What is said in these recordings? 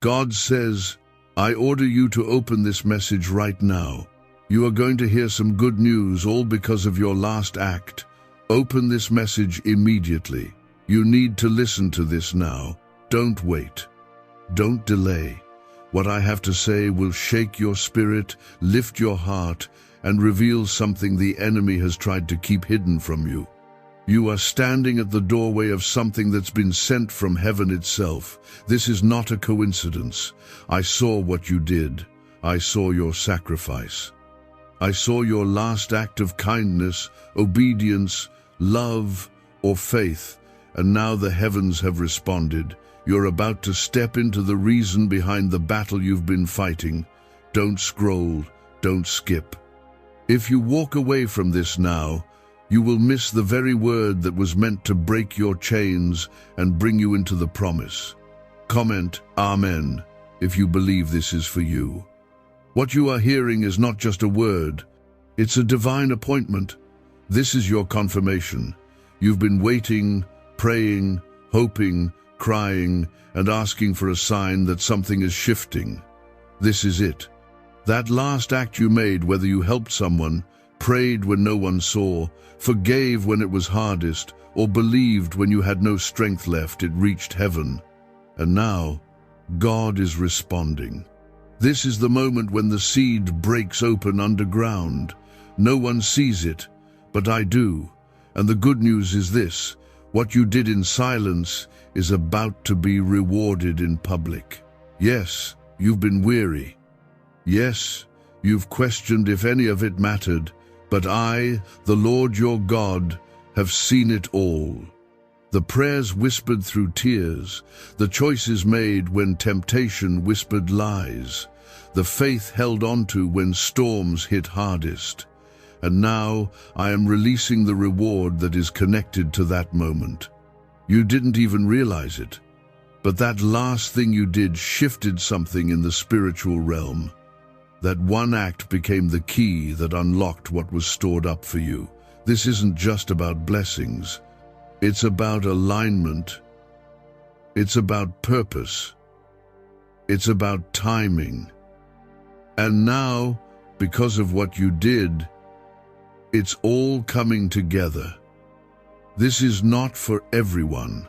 God says, I order you to open this message right now. You are going to hear some good news, all because of your last act. Open this message immediately. You need to listen to this now. Don't wait. Don't delay. What I have to say will shake your spirit, lift your heart, and reveal something the enemy has tried to keep hidden from you. You are standing at the doorway of something that's been sent from heaven itself. This is not a coincidence. I saw what you did. I saw your sacrifice. I saw your last act of kindness, obedience, love, or faith, and now the heavens have responded. You're about to step into the reason behind the battle you've been fighting. Don't scroll, don't skip. If you walk away from this now, you will miss the very word that was meant to break your chains and bring you into the promise. Comment Amen if you believe this is for you. What you are hearing is not just a word, it's a divine appointment. This is your confirmation. You've been waiting, praying, hoping, crying, and asking for a sign that something is shifting. This is it. That last act you made, whether you helped someone, prayed when no one saw, forgave when it was hardest, or believed when you had no strength left, it reached heaven. And now, God is responding. This is the moment when the seed breaks open underground. No one sees it, but I do. And the good news is this: what you did in silence is about to be rewarded in public. Yes, you've been weary. Yes, you've questioned if any of it mattered, but I, the Lord your God, have seen it all. The prayers whispered through tears, the choices made when temptation whispered lies, the faith held onto when storms hit hardest. And now I am releasing the reward that is connected to that moment. You didn't even realize it, but that last thing you did shifted something in the spiritual realm. That one act became the key that unlocked what was stored up for you. This isn't just about blessings. It's about alignment. It's about purpose. It's about timing. And now, because of what you did, it's all coming together. This is not for everyone.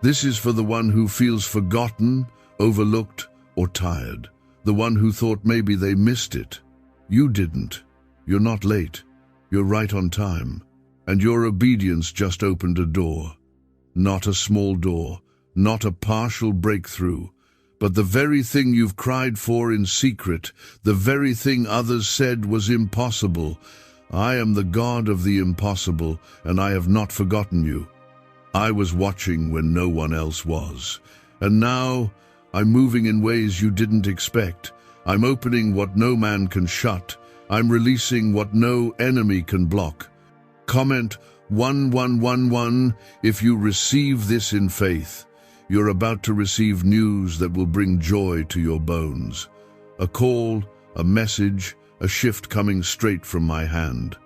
This is for the one who feels forgotten, overlooked, or tired. The one who thought maybe they missed it. You didn't. You're not late. You're right on time. And your obedience just opened a door. Not a small door, not a partial breakthrough, but the very thing you've cried for in secret, the very thing others said was impossible. I am the God of the impossible, and I have not forgotten you. I was watching when no one else was. And now, I'm moving in ways you didn't expect. I'm opening what no man can shut. I'm releasing what no enemy can block. Comment 1111 if you receive this in faith. You're about to receive news that will bring joy to your bones. A call, a message, a shift coming straight from my hand.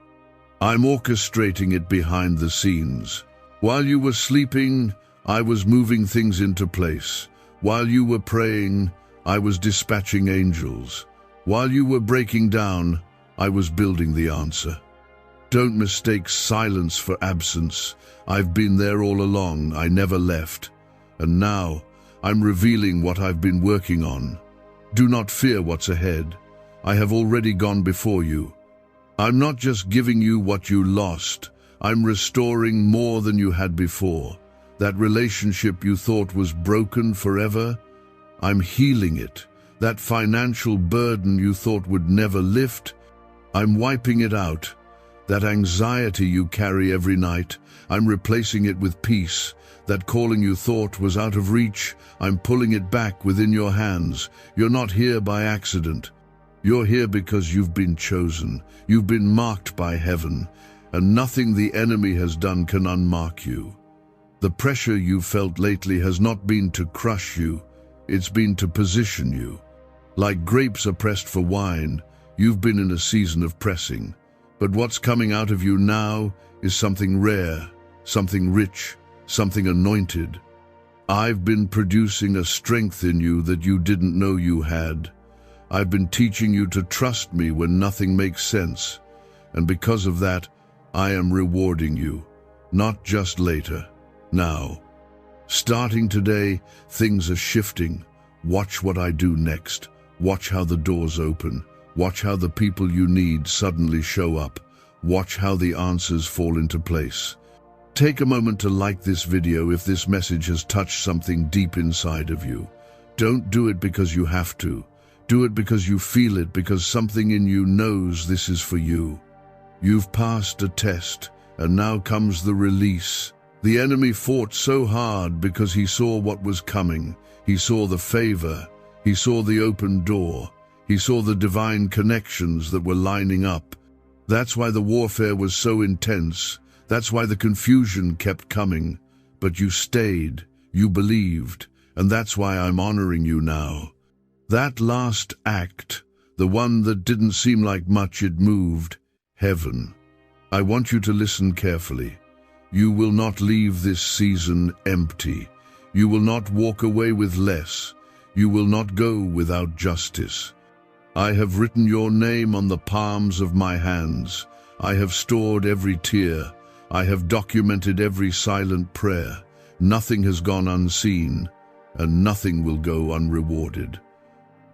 I'm orchestrating it behind the scenes. While you were sleeping, I was moving things into place. While you were praying, I was dispatching angels. While you were breaking down, I was building the answer. Don't mistake silence for absence. I've been there all along. I never left. And now, I'm revealing what I've been working on. Do not fear what's ahead. I have already gone before you. I'm not just giving you what you lost. I'm restoring more than you had before. That relationship you thought was broken forever, I'm healing it. That financial burden you thought would never lift, I'm wiping it out. That anxiety you carry every night, I'm replacing it with peace. That calling you thought was out of reach, I'm pulling it back within your hands. You're not here by accident. You're here because you've been chosen. You've been marked by heaven, and nothing the enemy has done can unmark you. The pressure you've felt lately has not been to crush you, it's been to position you. Like grapes are pressed for wine, you've been in a season of pressing. But what's coming out of you now is something rare, something rich, something anointed. I've been producing a strength in you that you didn't know you had. I've been teaching you to trust me when nothing makes sense. And because of that, I am rewarding you, not just later, now. Starting today, things are shifting. Watch what I do next. Watch how the doors open. Watch how the people you need suddenly show up. Watch how the answers fall into place. Take a moment to like this video if this message has touched something deep inside of you. Don't do it because you have to. Do it because you feel it, because something in you knows this is for you. You've passed a test, and now comes the release. The enemy fought so hard because he saw what was coming. He saw the favor. He saw the open door. He saw the divine connections that were lining up. That's why the warfare was so intense. That's why the confusion kept coming. But you stayed, you believed, and that's why I'm honoring you now. That last act, the one that didn't seem like much, it moved heaven. I want you to listen carefully. You will not leave this season empty. You will not walk away with less. You will not go without justice. I have written your name on the palms of my hands. I have stored every tear. I have documented every silent prayer. Nothing has gone unseen, and nothing will go unrewarded.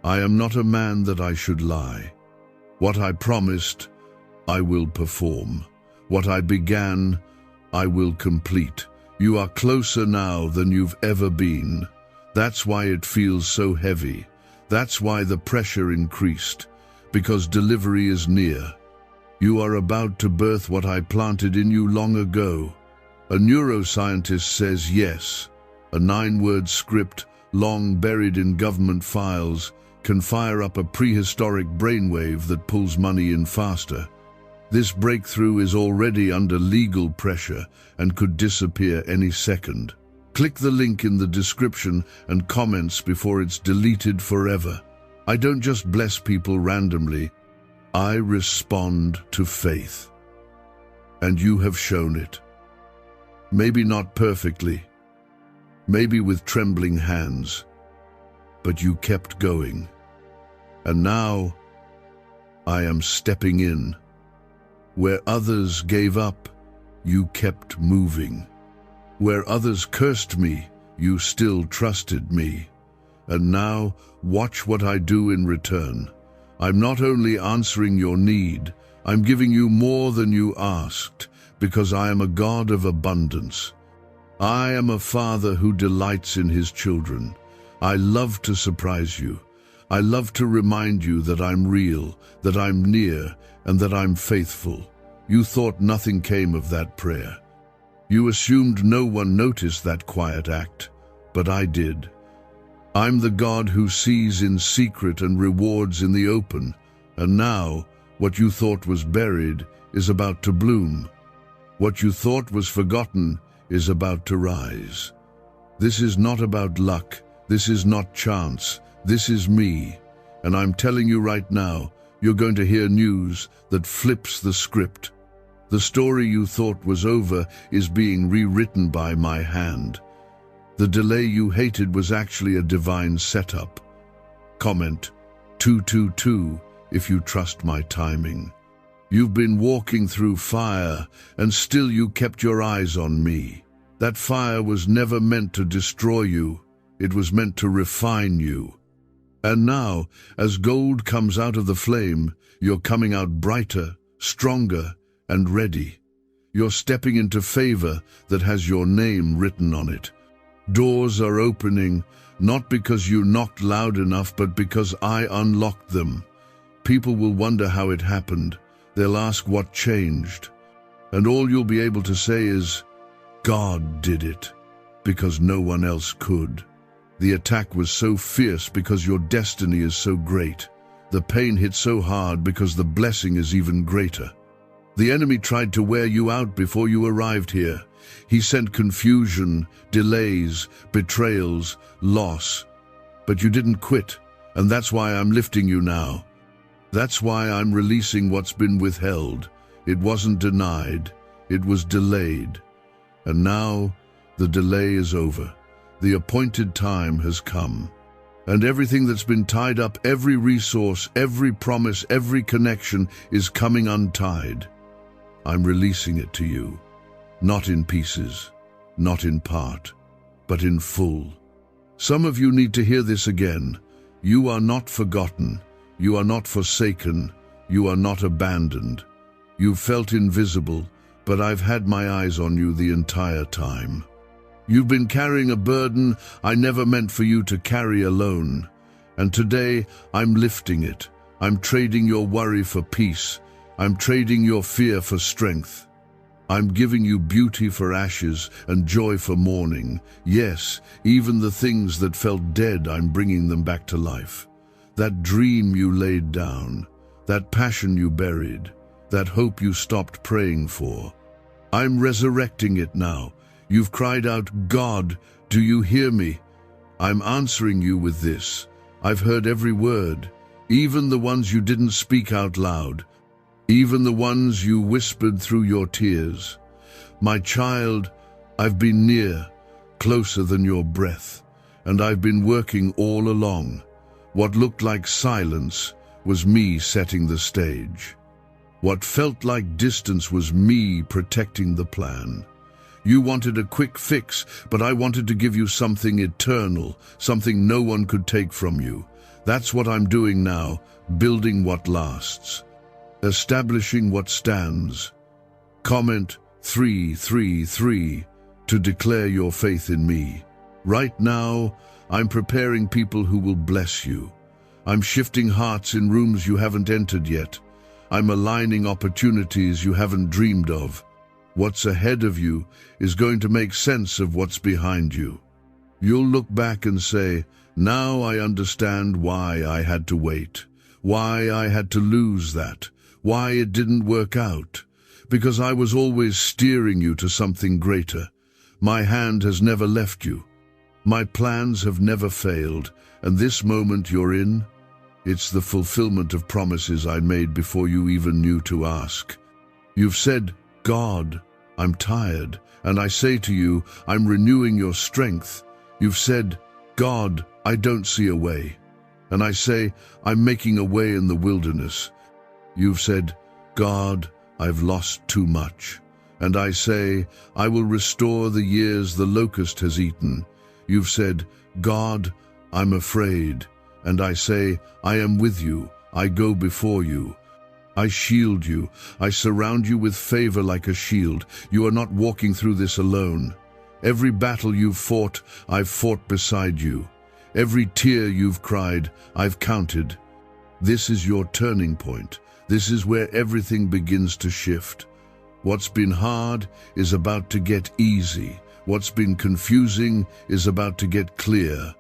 I am not a man that I should lie. What I promised, I will perform. What I began, I will complete. You are closer now than you've ever been. That's why it feels so heavy. That's why the pressure increased, because delivery is near. You are about to birth what I planted in you long ago. A neuroscientist says yes. A 9-word script, long buried in government files, can fire up a prehistoric brainwave that pulls money in faster. This breakthrough is already under legal pressure and could disappear any second. Click the link in the description and comments before it's deleted forever. I don't just bless people randomly. I respond to faith. And you have shown it. Maybe not perfectly, maybe with trembling hands, but you kept going. And now, I am stepping in. Where others gave up, you kept moving. Where others cursed me, you still trusted me. And now, watch what I do in return. I'm not only answering your need, I'm giving you more than you asked, because I am a God of abundance. I am a father who delights in his children. I love to surprise you. I love to remind you that I'm real, that I'm near, and that I'm faithful. You thought nothing came of that prayer. You assumed no one noticed that quiet act, but I did. I'm the God who sees in secret and rewards in the open, and now what you thought was buried is about to bloom. What you thought was forgotten is about to rise. This is not about luck. This is not chance. This is me. And I'm telling you right now, you're going to hear news that flips the script. The story you thought was over is being rewritten by my hand. The delay you hated was actually a divine setup. Comment 222 if you trust my timing. You've been walking through fire, and still you kept your eyes on me. That fire was never meant to destroy you. It was meant to refine you. And now, as gold comes out of the flame, you're coming out brighter, stronger, and ready. You're stepping into favor that has your name written on it. Doors are opening, not because you knocked loud enough, but because I unlocked them. People will wonder how it happened. They'll ask what changed. And all you'll be able to say is, God did it, because no one else could. The attack was so fierce because your destiny is so great. The pain hit so hard because the blessing is even greater. The enemy tried to wear you out before you arrived here. He sent confusion, delays, betrayals, loss. But you didn't quit, and that's why I'm lifting you now. That's why I'm releasing what's been withheld. It wasn't denied, it was delayed. And now, the delay is over. The appointed time has come. And everything that's been tied up, every resource, every promise, every connection is coming untied. I'm releasing it to you, not in pieces, not in part, but in full. Some of you need to hear this again. You are not forgotten. You are not forsaken. You are not abandoned. You've felt invisible, but I've had my eyes on you the entire time. You've been carrying a burden I never meant for you to carry alone. And today, I'm lifting it. I'm trading your worry for peace. I'm trading your fear for strength. I'm giving you beauty for ashes and joy for mourning. Yes, even the things that felt dead, I'm bringing them back to life. That dream you laid down, that passion you buried, that hope you stopped praying for. I'm resurrecting it now. You've cried out, God, do you hear me? I'm answering you with this. I've heard every word, even the ones you didn't speak out loud, even the ones you whispered through your tears. My child, I've been near, closer than your breath, and I've been working all along. What looked like silence was me setting the stage. What felt like distance was me protecting the plan. You wanted a quick fix, but I wanted to give you something eternal, something no one could take from you. That's what I'm doing now, building what lasts, establishing what stands. Comment 333 to declare your faith in me. Right now, I'm preparing people who will bless you. I'm shifting hearts in rooms you haven't entered yet. I'm aligning opportunities you haven't dreamed of. What's ahead of you is going to make sense of what's behind you. You'll look back and say, now I understand why I had to wait, why I had to lose that, why it didn't work out. Because I was always steering you to something greater. My hand has never left you. My plans have never failed, and this moment you're in, it's the fulfillment of promises I made before you even knew to ask. You've said, God, I'm tired, and I say to you, I'm renewing your strength. You've said, God, I don't see a way. And I say, I'm making a way in the wilderness. You've said, God, I've lost too much. And I say, I will restore the years the locust has eaten. You've said, God, I'm afraid. And I say, I am with you. I go before you. I shield you. I surround you with favor like a shield. You are not walking through this alone. Every battle you've fought, I've fought beside you. Every tear you've cried, I've counted. This is your turning point. This is where everything begins to shift. What's been hard is about to get easy. What's been confusing is about to get clear.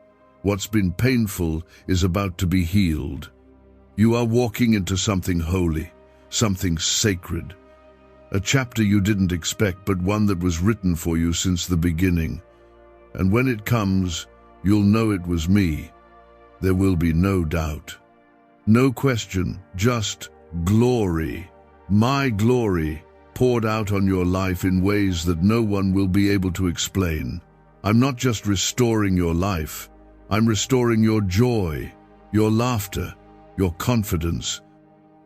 What's been painful is about to be healed. You are walking into something holy, something sacred. A chapter you didn't expect, but one that was written for you since the beginning. And when it comes, you'll know it was me. There will be no doubt. No question, just glory. My glory poured out on your life in ways that no one will be able to explain. I'm not just restoring your life. I'm restoring your joy, your laughter, your confidence,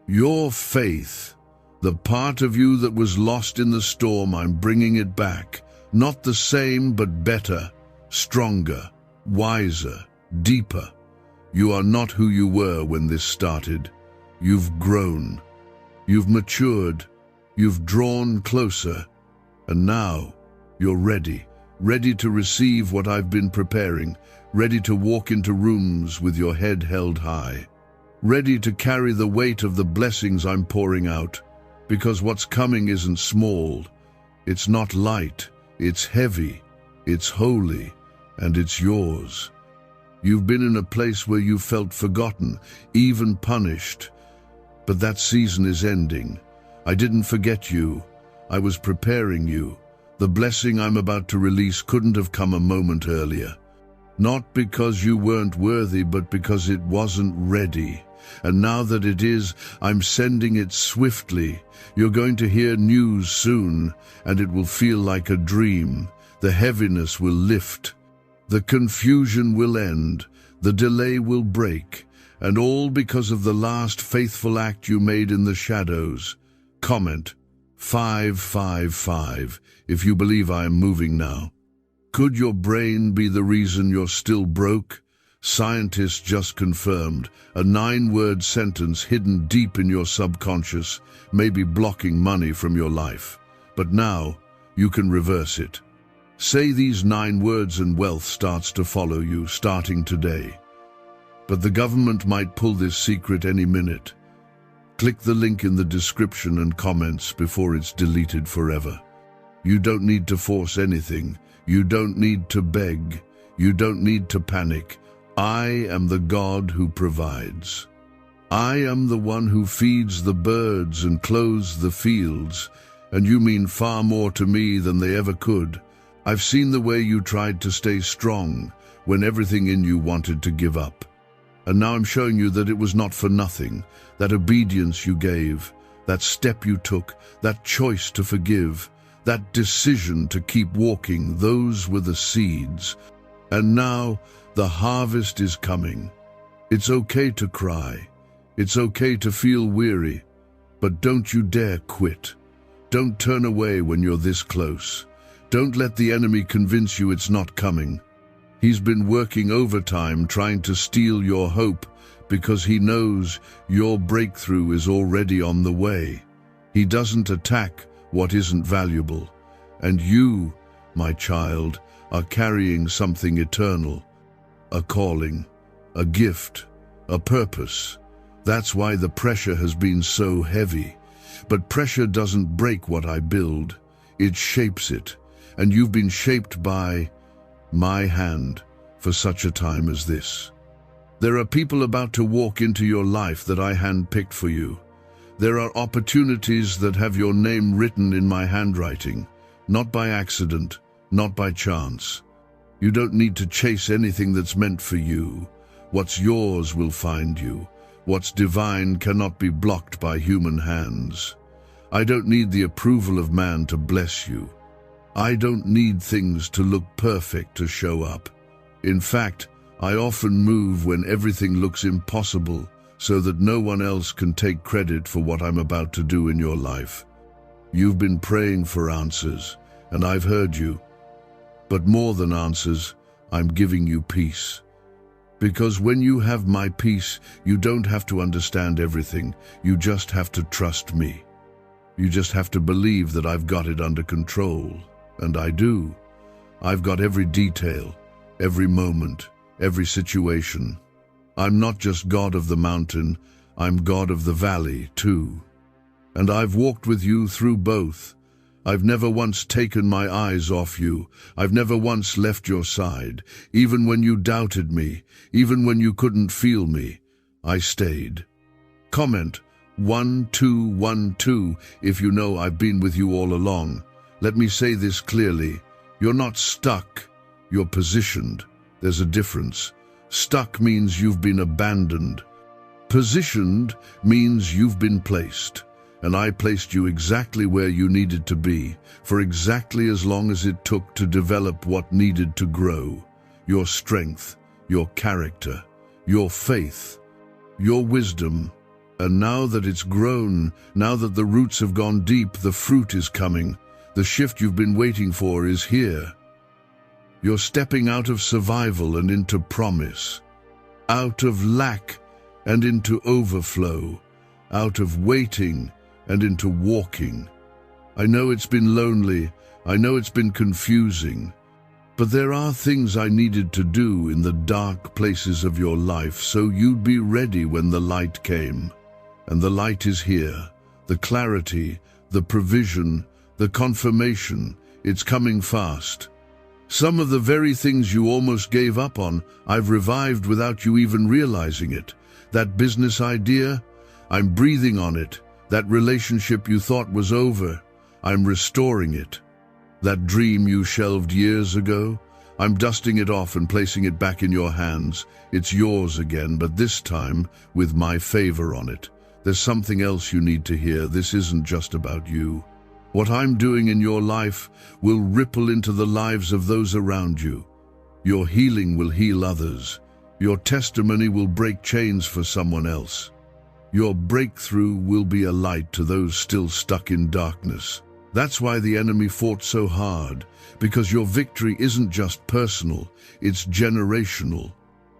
your faith. The part of you that was lost in the storm, I'm bringing it back. Not the same, but better, stronger, wiser, deeper. You are not who you were when this started. You've grown. You've matured. You've drawn closer. And now you're ready to receive what I've been preparing, ready to walk into rooms with your head held high, ready to carry the weight of the blessings I'm pouring out. Because what's coming isn't small, it's not light, it's heavy, it's holy, and it's yours. You've been in a place where you felt forgotten, even punished. But that season is ending. I didn't forget you. I was preparing you. The blessing I'm about to release couldn't have come a moment earlier. Not because you weren't worthy, but because it wasn't ready. And now that it is, I'm sending it swiftly. You're going to hear news soon, and it will feel like a dream. The heaviness will lift. The confusion will end, the delay will break, and all because of the last faithful act you made in the shadows. Comment 555 if you believe I am moving now. Could your brain be the reason you're still broke? Scientists just confirmed a 9-word sentence hidden deep in your subconscious may be blocking money from your life. But now, you can reverse it. Say these 9 words and wealth starts to follow you, starting today. But the government might pull this secret any minute. Click the link in the description and comments before it's deleted forever. You don't need to force anything. You don't need to beg. You don't need to panic. I am the God who provides. I am the one who feeds the birds and clothes the fields, and you mean far more to me than they ever could. I've seen the way you tried to stay strong when everything in you wanted to give up. And now I'm showing you that it was not for nothing, that obedience you gave, that step you took, that choice to forgive, that decision to keep walking, those were the seeds. And now the harvest is coming. It's okay to cry. It's okay to feel weary. But don't you dare quit. Don't turn away when you're this close. Don't let the enemy convince you it's not coming. He's been working overtime trying to steal your hope because he knows your breakthrough is already on the way. He doesn't attack what isn't valuable. And you, my child, are carrying something eternal. A calling, a gift, a purpose. That's why the pressure has been so heavy. But pressure doesn't break what I build. It shapes it. And you've been shaped by my hand for such a time as this. There are people about to walk into your life that I handpicked for you. There are opportunities that have your name written in my handwriting, not by accident, not by chance. You don't need to chase anything that's meant for you. What's yours will find you. What's divine cannot be blocked by human hands. I don't need the approval of man to bless you. I don't need things to look perfect to show up. In fact, I often move when everything looks impossible so that no one else can take credit for what I'm about to do in your life. You've been praying for answers, and I've heard you. But more than answers, I'm giving you peace. Because when you have my peace, you don't have to understand everything. You just have to trust me. You just have to believe that I've got it under control. And I do. I've got every detail, every moment, every situation. I'm not just God of the mountain, I'm God of the valley too. And I've walked with you through both. I've never once taken my eyes off you. I've never once left your side. Even when you doubted me, even when you couldn't feel me, I stayed. Comment 1212 if you know I've been with you all along. Let me say this clearly. You're not stuck. You're positioned. There's a difference. Stuck means you've been abandoned. Positioned means you've been placed. And I placed you exactly where you needed to be, for exactly as long as it took to develop what needed to grow. Your strength, your character, your faith, your wisdom. And now that it's grown, now that the roots have gone deep, the fruit is coming. The shift you've been waiting for is here. You're stepping out of survival and into promise, out of lack and into overflow, out of waiting and into walking. I know it's been lonely, I know it's been confusing, but there are things I needed to do in the dark places of your life so you'd be ready when the light came. And the light is here, the clarity, the provision, the confirmation. It's coming fast. Some of the very things you almost gave up on, I've revived without you even realizing it. That business idea, I'm breathing on it. That relationship you thought was over, I'm restoring it. That dream you shelved years ago, I'm dusting it off and placing it back in your hands. It's yours again, but this time with my favor on it. There's something else you need to hear. This isn't just about you. What I'm doing in your life will ripple into the lives of those around you. Your healing will heal others. Your testimony will break chains for someone else. Your breakthrough will be a light to those still stuck in darkness. That's why the enemy fought so hard, because your victory isn't just personal, it's generational.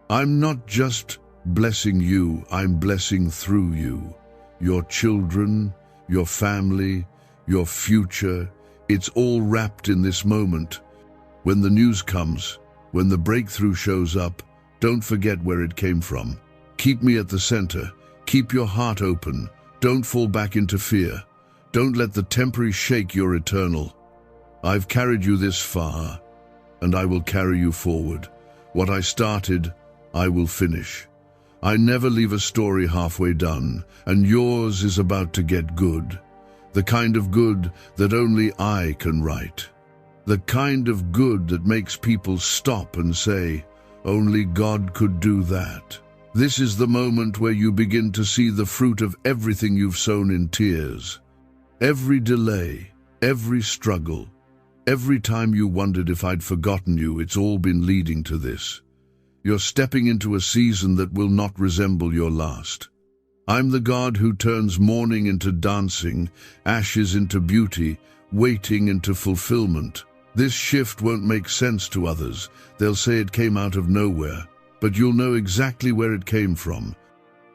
I'm not just blessing you, I'm blessing through you. Your children, your family, your future, it's all wrapped in this moment. When the news comes, when the breakthrough shows up, don't forget where it came from. Keep me at the center. Keep your heart open. Don't fall back into fear. Don't let the temporary shake your eternal. I've carried you this far, and I will carry you forward. What I started, I will finish. I never leave a story halfway done, and yours is about to get good. The kind of good that only I can write. The kind of good that makes people stop and say, only God could do that. This is the moment where you begin to see the fruit of everything you've sown in tears. Every delay, every struggle, every time you wondered if I'd forgotten you, it's all been leading to this. You're stepping into a season that will not resemble your last. I'm the God who turns mourning into dancing, ashes into beauty, waiting into fulfillment. This shift won't make sense to others. They'll say it came out of nowhere. But you'll know exactly where it came from.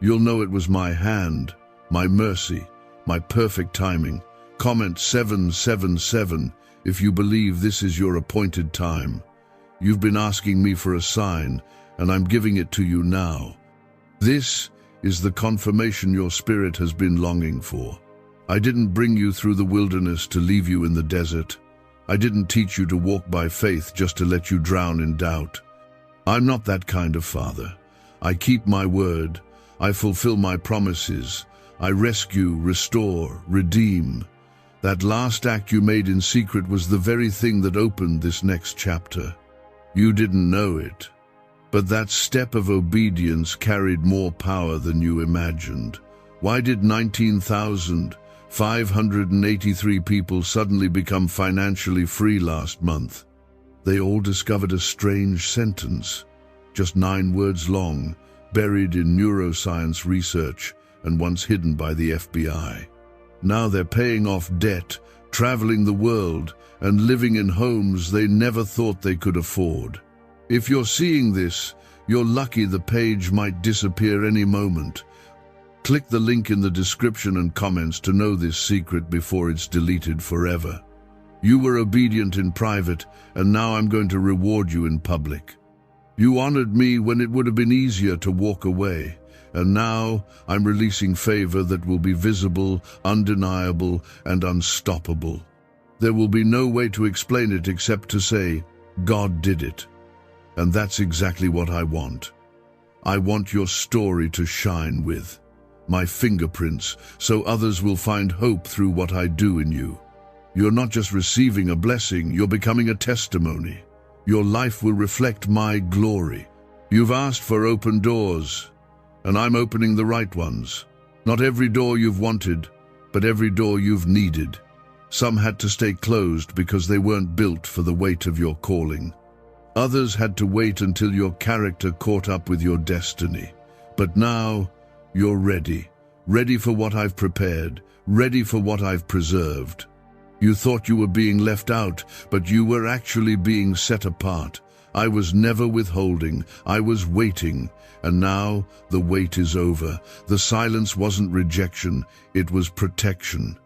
You'll know it was my hand, my mercy, my perfect timing. Comment 777 if you believe this is your appointed time. You've been asking me for a sign, and I'm giving it to you now. This is the confirmation your spirit has been longing for. I didn't bring you through the wilderness to leave you in the desert. I didn't teach you to walk by faith just to let you drown in doubt. I'm not that kind of father. I keep my word. I fulfill my promises. I rescue, restore, redeem. That last act you made in secret was the very thing that opened this next chapter. You didn't know it, but that step of obedience carried more power than you imagined. Why did 19,583 people suddenly become financially free last month? They all discovered a strange sentence, just 9 words long, buried in neuroscience research and once hidden by the FBI. Now they're paying off debt, traveling the world, and living in homes they never thought they could afford. If you're seeing this, you're lucky. The page might disappear any moment. Click the link in the description and comments to know this secret before it's deleted forever. You were obedient in private, and now I'm going to reward you in public. You honored me when it would have been easier to walk away, and now I'm releasing favor that will be visible, undeniable, and unstoppable. There will be no way to explain it except to say, God did it. And that's exactly what I want. I want your story to shine with my fingerprints, so others will find hope through what I do in you. You're not just receiving a blessing, you're becoming a testimony. Your life will reflect my glory. You've asked for open doors, and I'm opening the right ones. Not every door you've wanted, but every door you've needed. Some had to stay closed because they weren't built for the weight of your calling. Others had to wait until your character caught up with your destiny. But now, you're ready. Ready for what I've prepared. Ready for what I've preserved. You thought you were being left out, but you were actually being set apart. I was never withholding. I was waiting. And now, the wait is over. The silence wasn't rejection. It was protection.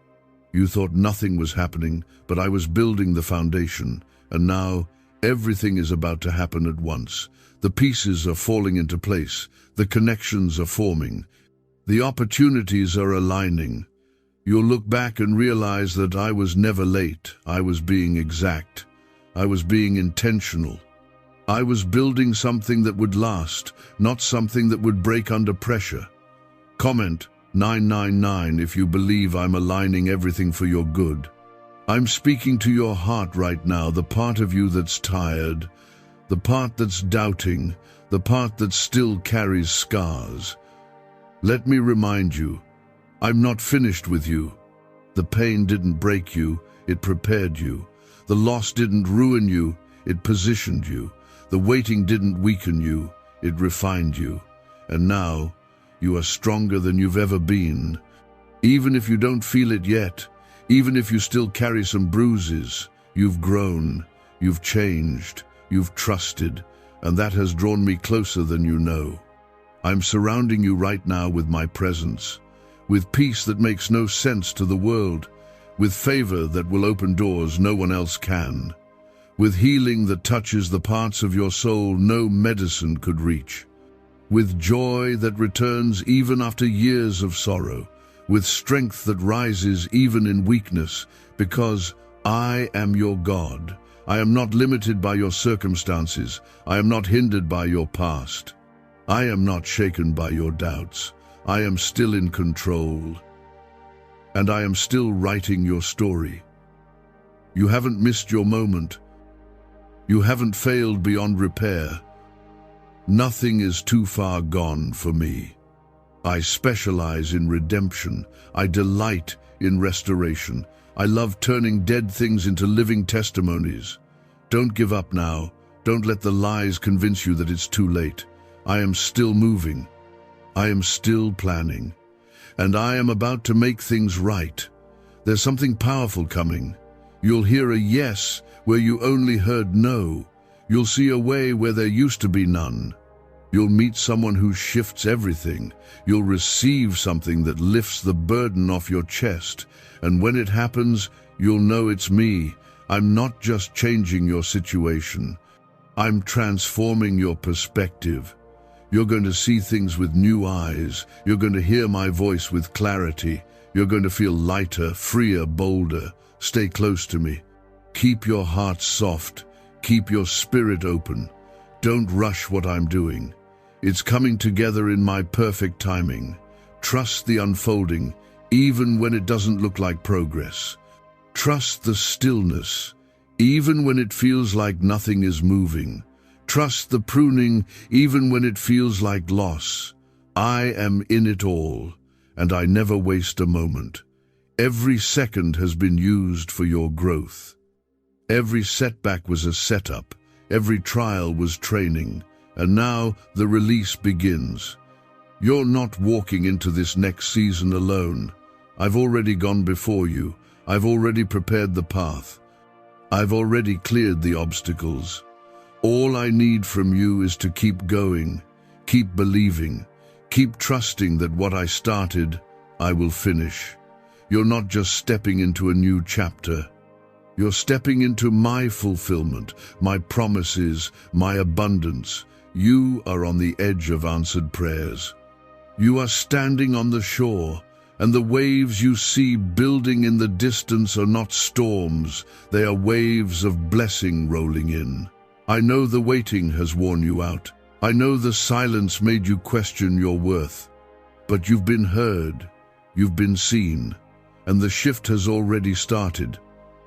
You thought nothing was happening, but I was building the foundation. And now, everything is about to happen at once. The pieces are falling into place. The connections are forming. The opportunities are aligning. You'll look back and realize that I was never late. I was being exact. I was being intentional. I was building something that would last, not something that would break under pressure. Comment 999 if you believe I'm aligning everything for your good. I'm speaking to your heart right now, the part of you that's tired, the part that's doubting, the part that still carries scars. Let me remind you, I'm not finished with you. The pain didn't break you, it prepared you. The loss didn't ruin you, it positioned you. The waiting didn't weaken you, it refined you. And now, you are stronger than you've ever been. Even if you don't feel it yet, even if you still carry some bruises, you've grown, you've changed, you've trusted, and that has drawn me closer than you know. I'm surrounding you right now with my presence, with peace that makes no sense to the world, with favor that will open doors no one else can, with healing that touches the parts of your soul no medicine could reach, with joy that returns even after years of sorrow, with strength that rises even in weakness, because I am your God. I am not limited by your circumstances. I am not hindered by your past. I am not shaken by your doubts. I am still in control. And I am still writing your story. You haven't missed your moment. You haven't failed beyond repair. Nothing is too far gone for me. I specialize in redemption. I delight in restoration. I love turning dead things into living testimonies. Don't give up now. Don't let the lies convince you that it's too late. I am still moving. I am still planning. And I am about to make things right. There's something powerful coming. You'll hear a yes where you only heard no. You'll see a way where there used to be none. You'll meet someone who shifts everything. You'll receive something that lifts the burden off your chest. And when it happens, you'll know it's me. I'm not just changing your situation. I'm transforming your perspective. You're going to see things with new eyes. You're going to hear my voice with clarity. You're going to feel lighter, freer, bolder. Stay close to me. Keep your heart soft. Keep your spirit open. Don't rush what I'm doing. It's coming together in my perfect timing. Trust the unfolding, even when it doesn't look like progress. Trust the stillness, even when it feels like nothing is moving. Trust the pruning, even when it feels like loss. I am in it all, and I never waste a moment. Every second has been used for your growth. Every setback was a setup. Every trial was training. And now the release begins. You're not walking into this next season alone. I've already gone before you. I've already prepared the path. I've already cleared the obstacles. All I need from you is to keep going, keep believing, keep trusting that what I started, I will finish. You're not just stepping into a new chapter. You're stepping into my fulfillment, my promises, my abundance. You are on the edge of answered prayers. You are standing on the shore, and the waves you see building in the distance are not storms. They are waves of blessing rolling in. I know the waiting has worn you out. I know the silence made you question your worth. But you've been heard, you've been seen, and the shift has already started.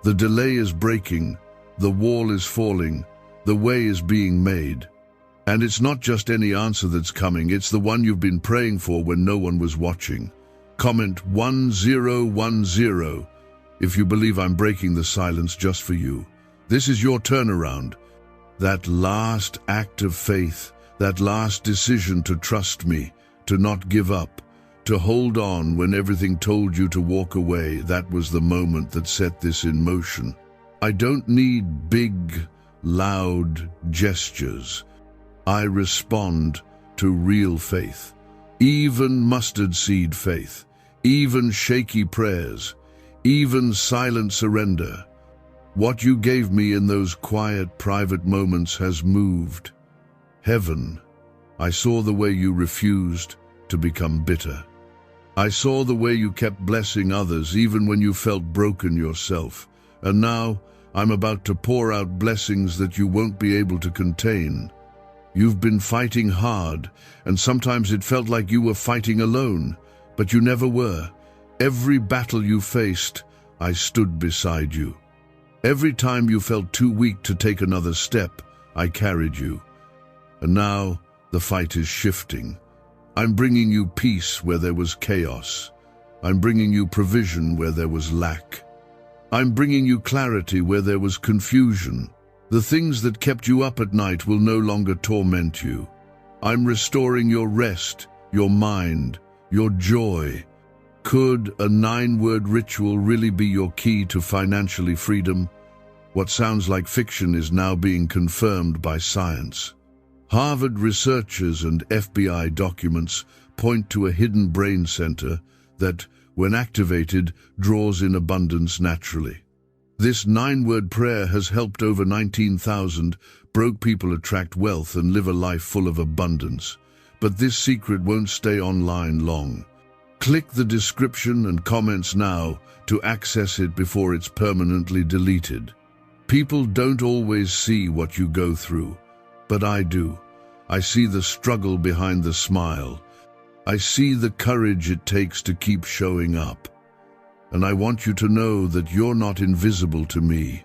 The delay is breaking, the wall is falling, the way is being made. And it's not just any answer that's coming, it's the one you've been praying for when no one was watching. Comment 1010 if you believe I'm breaking the silence just for you. This is your turnaround. That last act of faith, that last decision to trust me, to not give up, to hold on when everything told you to walk away, that was the moment that set this in motion. I don't need big, loud gestures. I respond to real faith, even mustard seed faith, even shaky prayers, even silent surrender. What you gave me in those quiet, private moments has moved. Heaven, I saw the way you refused to become bitter. I saw the way you kept blessing others even when you felt broken yourself. And now I'm about to pour out blessings that you won't be able to contain. You've been fighting hard, and sometimes it felt like you were fighting alone, but you never were. Every battle you faced, I stood beside you. Every time you felt too weak to take another step, I carried you. And now the fight is shifting. I'm bringing you peace where there was chaos. I'm bringing you provision where there was lack. I'm bringing you clarity where there was confusion. The things that kept you up at night will no longer torment you. I'm restoring your rest, your mind, your joy. Could a 9-word ritual really be your key to financially freedom? What sounds like fiction is now being confirmed by science. Harvard researchers and FBI documents point to a hidden brain center that, when activated, draws in abundance naturally. This 9-word prayer has helped over 19,000 broke people attract wealth and live a life full of abundance. But this secret won't stay online long. Click the description and comments now to access it before it's permanently deleted. People don't always see what you go through, but I do. I see the struggle behind the smile. I see the courage it takes to keep showing up. And I want you to know that you're not invisible to me.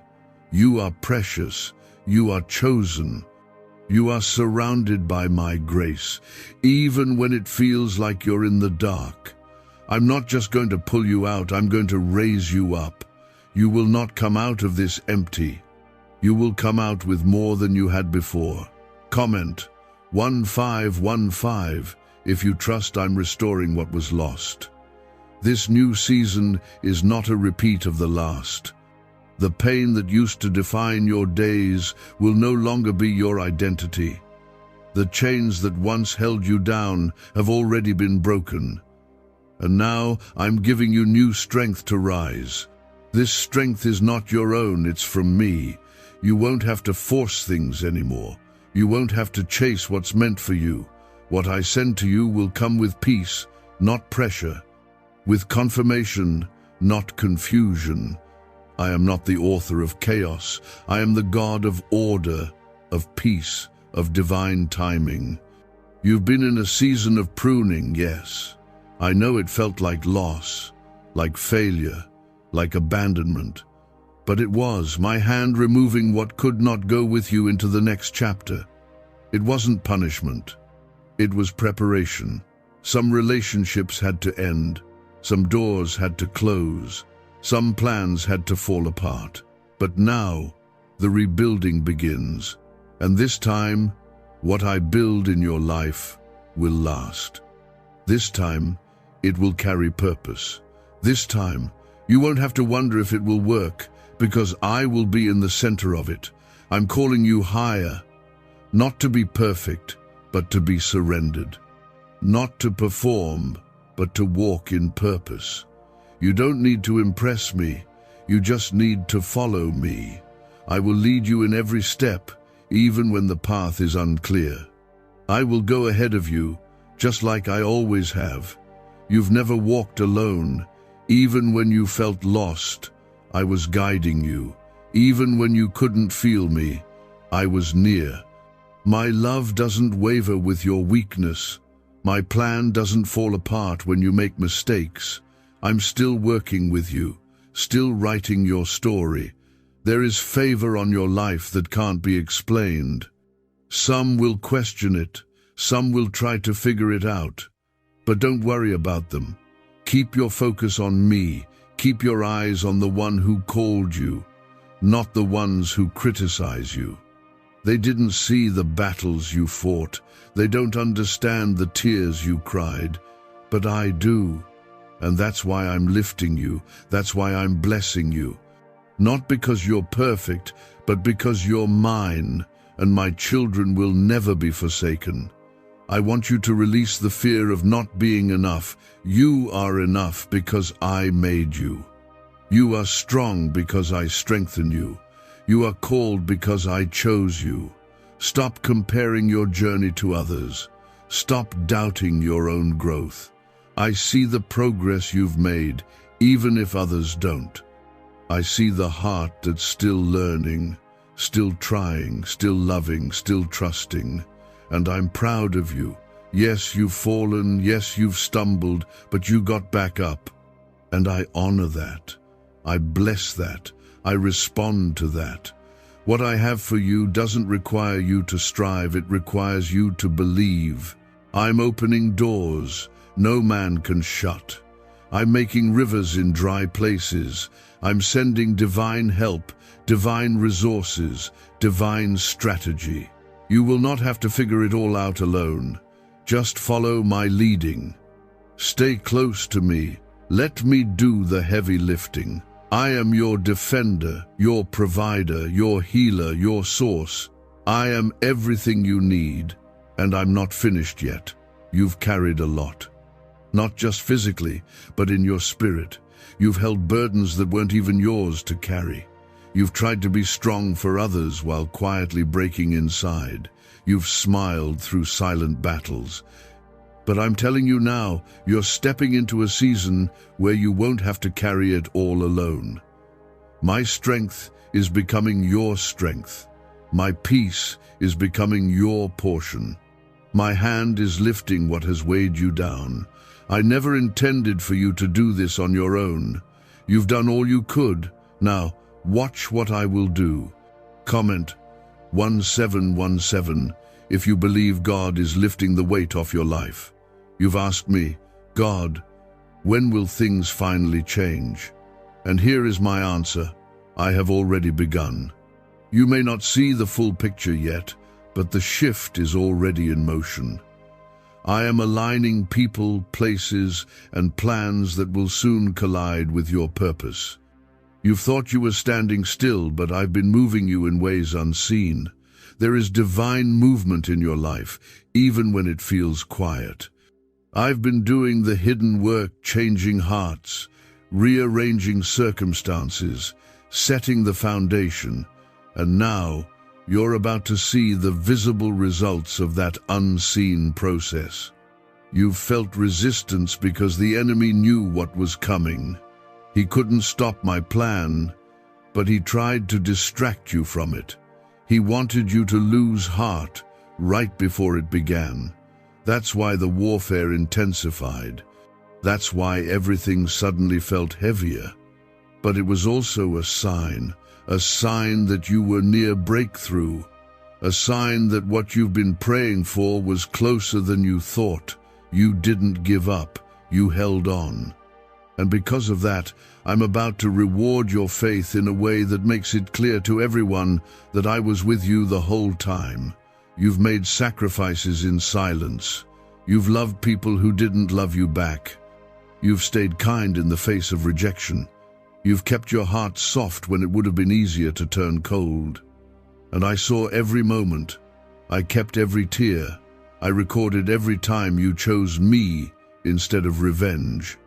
You are precious. You are chosen. You are surrounded by my grace, even when it feels like you're in the dark. I'm not just going to pull you out, I'm going to raise you up. You will not come out of this empty. You will come out with more than you had before. Comment 1515 if you trust I'm restoring what was lost. This new season is not a repeat of the last. The pain that used to define your days will no longer be your identity. The chains that once held you down have already been broken. And now I'm giving you new strength to rise. This strength is not your own, it's from me. You won't have to force things anymore. You won't have to chase what's meant for you. What I send to you will come with peace, not pressure. With confirmation, not confusion. I am not the author of chaos. I am the God of order, of peace, of divine timing. You've been in a season of pruning, yes. I know it felt like loss, like failure, like abandonment. But it was my hand removing what could not go with you into the next chapter. It wasn't punishment. It was preparation. Some relationships had to end. Some doors had to close. Some plans had to fall apart. But now, the rebuilding begins. And this time, what I build in your life will last. This time, it will carry purpose. This time, you won't have to wonder if it will work, because I will be in the center of it. I'm calling you higher, not to be perfect, but to be surrendered. Not to perform, but to walk in purpose. You don't need to impress me. You just need to follow me. I will lead you in every step, even when the path is unclear. I will go ahead of you, just like I always have. You've never walked alone. Even when you felt lost, I was guiding you. Even when you couldn't feel me, I was near. My love doesn't waver with your weakness. My plan doesn't fall apart when you make mistakes. I'm still working with you, still writing your story. There is favor on your life that can't be explained. Some will question it, some will try to figure it out. But don't worry about them. Keep your focus on me. Keep your eyes on the one who called you, not the ones who criticize you. They didn't see the battles you fought. They don't understand the tears you cried. But I do. And that's why I'm lifting you. That's why I'm blessing you. Not because you're perfect, but because you're mine, and my children will never be forsaken. I want you to release the fear of not being enough. You are enough because I made you. You are strong because I strengthen you. You are called because I chose you. Stop comparing your journey to others. Stop doubting your own growth. I see the progress you've made, even if others don't. I see the heart that's still learning, still trying, still loving, still trusting. And I'm proud of you. Yes, you've fallen, yes, you've stumbled, but you got back up. And I honor that. I bless that. I respond to that. What I have for you doesn't require you to strive, it requires you to believe. I'm opening doors no man can shut. I'm making rivers in dry places. I'm sending divine help, divine resources, divine strategy. You will not have to figure it all out alone. Just follow my leading. Stay close to me. Let me do the heavy lifting. I am your defender, your provider, your healer, your source. I am everything you need, and I'm not finished yet. You've carried a lot. Not just physically, but in your spirit. You've held burdens that weren't even yours to carry. You've tried to be strong for others while quietly breaking inside. You've smiled through silent battles. But I'm telling you now, you're stepping into a season where you won't have to carry it all alone. My strength is becoming your strength. My peace is becoming your portion. My hand is lifting what has weighed you down. I never intended for you to do this on your own. You've done all you could. Now, watch what I will do. Comment 1717 if you believe God is lifting the weight off your life. You've asked me, God, when will things finally change? And here is my answer. I have already begun. You may not see the full picture yet, but the shift is already in motion. I am aligning people, places, and plans that will soon collide with your purpose. You've thought you were standing still, but I've been moving you in ways unseen. There is divine movement in your life, even when it feels quiet. I've been doing the hidden work, changing hearts, rearranging circumstances, setting the foundation, and now you're about to see the visible results of that unseen process. You've felt resistance because the enemy knew what was coming. He couldn't stop my plan, but he tried to distract you from it. He wanted you to lose heart right before it began. That's why the warfare intensified. That's why everything suddenly felt heavier. But it was also a sign that you were near breakthrough, a sign that what you've been praying for was closer than you thought. You didn't give up, you held on. And because of that, I'm about to reward your faith in a way that makes it clear to everyone that I was with you the whole time. You've made sacrifices in silence. You've loved people who didn't love you back. You've stayed kind in the face of rejection. You've kept your heart soft when it would have been easier to turn cold. And I saw every moment. I kept every tear. I recorded every time you chose me instead of revenge.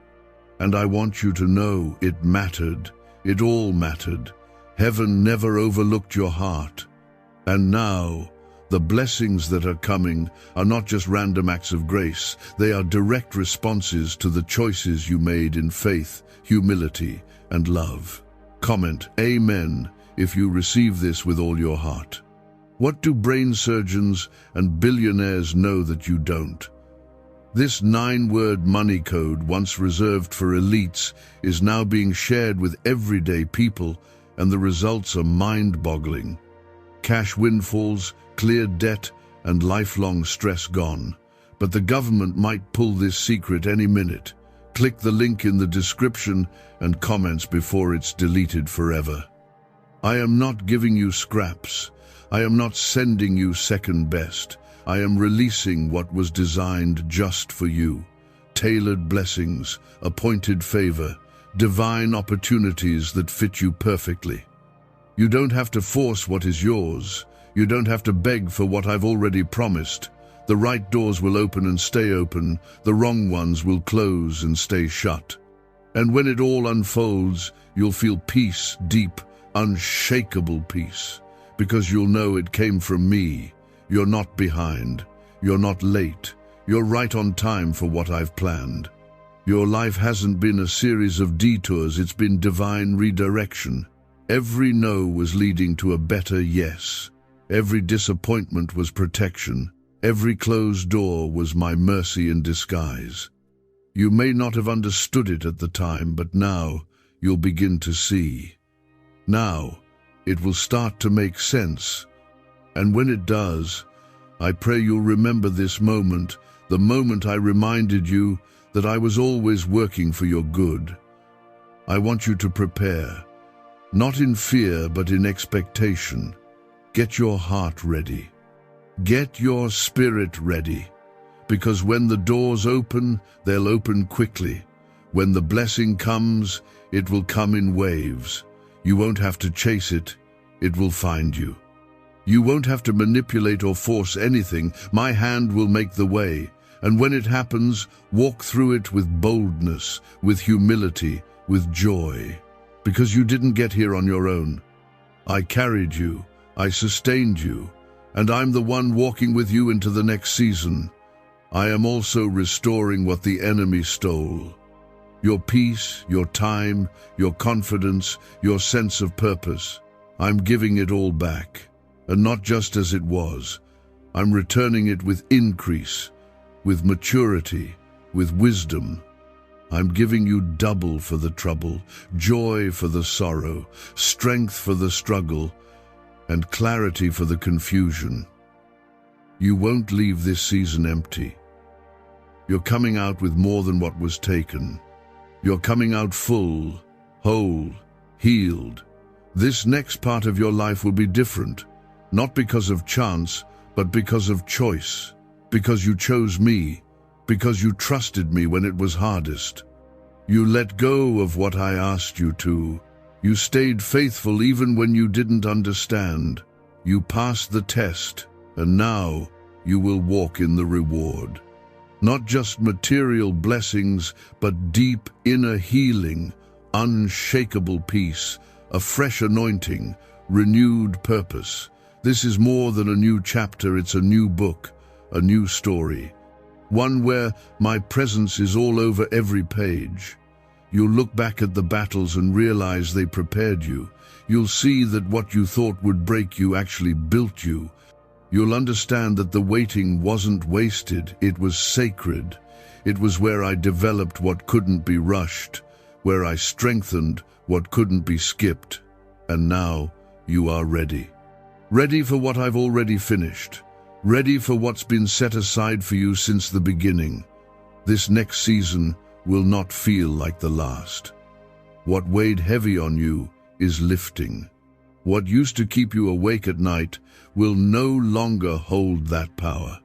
And I want you to know it mattered. It all mattered. Heaven never overlooked your heart. And now, the blessings that are coming are not just random acts of grace. They are direct responses to the choices you made in faith, humility, and love. Comment Amen if you receive this with all your heart. What do brain surgeons and billionaires know that you don't? This 9-word money code, once reserved for elites, is now being shared with everyday people, and the results are mind-boggling. Cash windfalls, cleared debt, and lifelong stress gone. But the government might pull this secret any minute. Click the link in the description and comments before it's deleted forever. I am not giving you scraps. I am not sending you second best. I am releasing what was designed just for you. Tailored blessings, appointed favor, divine opportunities that fit you perfectly. You don't have to force what is yours. You don't have to beg for what I've already promised. The right doors will open and stay open. The wrong ones will close and stay shut. And when it all unfolds, you'll feel peace, deep, unshakable peace, because you'll know it came from me. You're not behind. You're not late. You're right on time for what I've planned. Your life hasn't been a series of detours, it's been divine redirection. Every no was leading to a better yes. Every disappointment was protection. Every closed door was my mercy in disguise. You may not have understood it at the time, but now you'll begin to see. Now it will start to make sense. And when it does, I pray you'll remember this moment, the moment I reminded you that I was always working for your good. I want you to prepare, not in fear but in expectation. Get your heart ready. Get your spirit ready, because when the doors open, they'll open quickly. When the blessing comes, it will come in waves. You won't have to chase it, it will find you. You won't have to manipulate or force anything. My hand will make the way, and when it happens, walk through it with boldness, with humility, with joy, because you didn't get here on your own. I carried you, I sustained you, and I'm the one walking with you into the next season. I am also restoring what the enemy stole. Your peace, your time, your confidence, your sense of purpose. I'm giving it all back, and not just as it was. I'm returning it with increase, with maturity, with wisdom. I'm giving you double for the trouble, joy for the sorrow, strength for the struggle, and clarity for the confusion. You won't leave this season empty. You're coming out with more than what was taken. You're coming out full, whole, healed. This next part of your life will be different, not because of chance, but because of choice, because you chose me, because you trusted me when it was hardest. You let go of what I asked you to. You stayed faithful even when you didn't understand. You passed the test, and now you will walk in the reward. Not just material blessings, but deep inner healing, unshakable peace, a fresh anointing, renewed purpose. This is more than a new chapter, it's a new book, a new story. One where my presence is all over every page. You'll look back at the battles and realize they prepared you. You'll see that what you thought would break you actually built you. You'll understand that the waiting wasn't wasted, it was sacred. It was where I developed what couldn't be rushed, where I strengthened what couldn't be skipped. And now you are ready. Ready for what I've already finished. Ready for what's been set aside for you since the beginning. This next season will not feel like the last. What weighed heavy on you is lifting. What used to keep you awake at night will no longer hold that power.